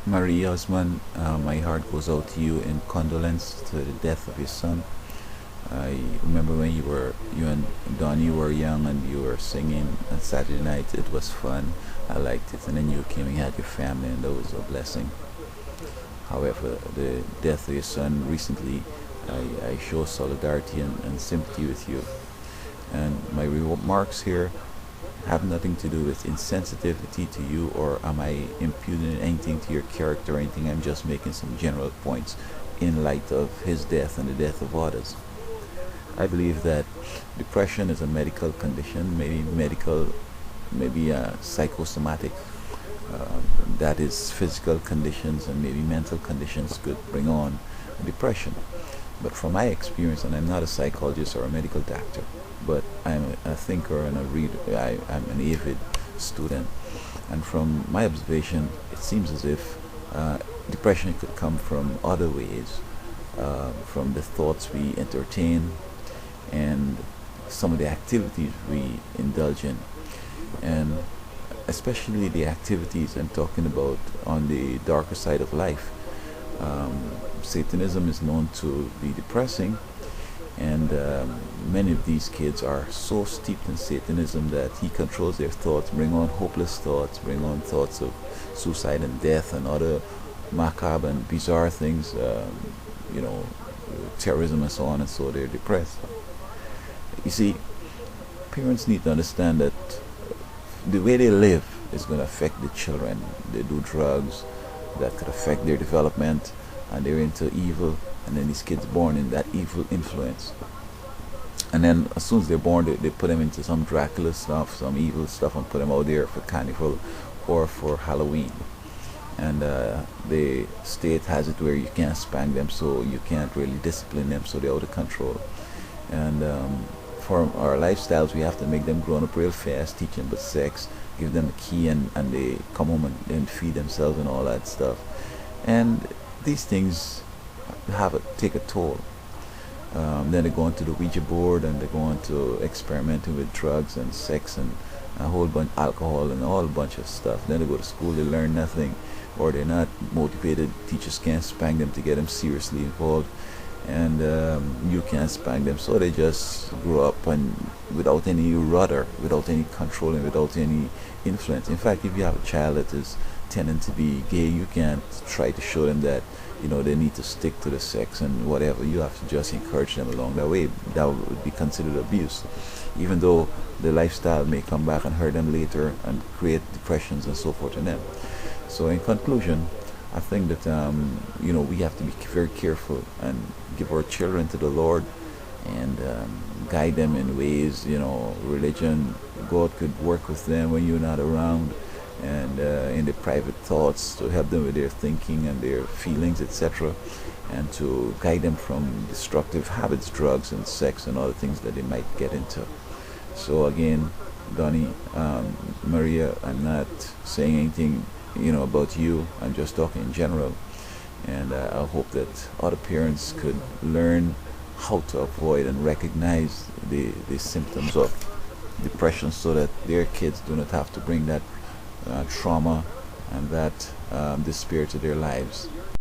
Marie Osmond, my heart goes out to you in condolence to the death of your son. I remember when you and Donnie were young and you were singing on Saturday night. It was fun. I liked it. And then you came and had your family, and that was a blessing. However, the death of your son recently, I show solidarity and sympathy with you. And my remarks here have nothing to do with insensitivity to you, or am I imputing anything to your character or anything. I'm just making some general points in light of his death and the death of others. I believe that depression is a medical condition, maybe medical, maybe psychosomatic. Uh, that is, physical conditions and maybe mental conditions could bring on depression. But from my experience, and I'm not a psychologist or a medical doctor, but I'm a thinker and a reader. I'm an avid student, and from my observation, it seems as if depression could come from other ways, from the thoughts we entertain and some of the activities we indulge in, and especially the activities I'm talking about on the darker side of life. Satanism is known to be depressing, and many of these kids are so steeped in Satanism that he controls their thoughts, bring on hopeless thoughts, bring on thoughts of suicide and death and other macabre and bizarre things, you know, terrorism and so on, and so they're depressed. You see, parents need to understand that the way they live is going to affect the children. They do drugs that could affect their development, and they're into evil, and then these kids born in that evil influence. And then as soon as they're born, they put them into some Dracula stuff, some evil stuff, and put them out there for carnival or for Halloween. And the state has it where you can't spank them, so you can't really discipline them, so they're out of control. And for our lifestyles, we have to make them grow up real fast, teach them about sex, give them a key, and they come home and feed themselves and all that stuff. And these things take a toll. Then they go into the Ouija board, and they go into experimenting with drugs and sex and a whole bunch alcohol and all a bunch of stuff. Then they go to school, they learn nothing, or they're not motivated. Teachers can't spank them to get them seriously involved, and you can't spank them, so they just grow up and without any rudder, without any control, and without any influence. In fact, if you have a child that is tending to be gay, you can't try to show them that they need to stick to the sex and whatever. You have to just encourage them along that way. That would be considered abuse, even though the lifestyle may come back and hurt them later and create depressions and so forth in them. So in conclusion, I think that we have to be very careful and give our children to the Lord, and guide them in ways. Religion, God could work with them when you're not around, and in their private thoughts, to help them with their thinking and their feelings, etc., and to guide them from destructive habits, drugs and sex and other things that they might get into. So again, Donnie, Maria, I'm not saying anything about you. I'm just talking in general, and I hope that other parents could learn how to avoid and recognize the symptoms of depression, so that their kids do not have to bring that trauma and that despair to their lives.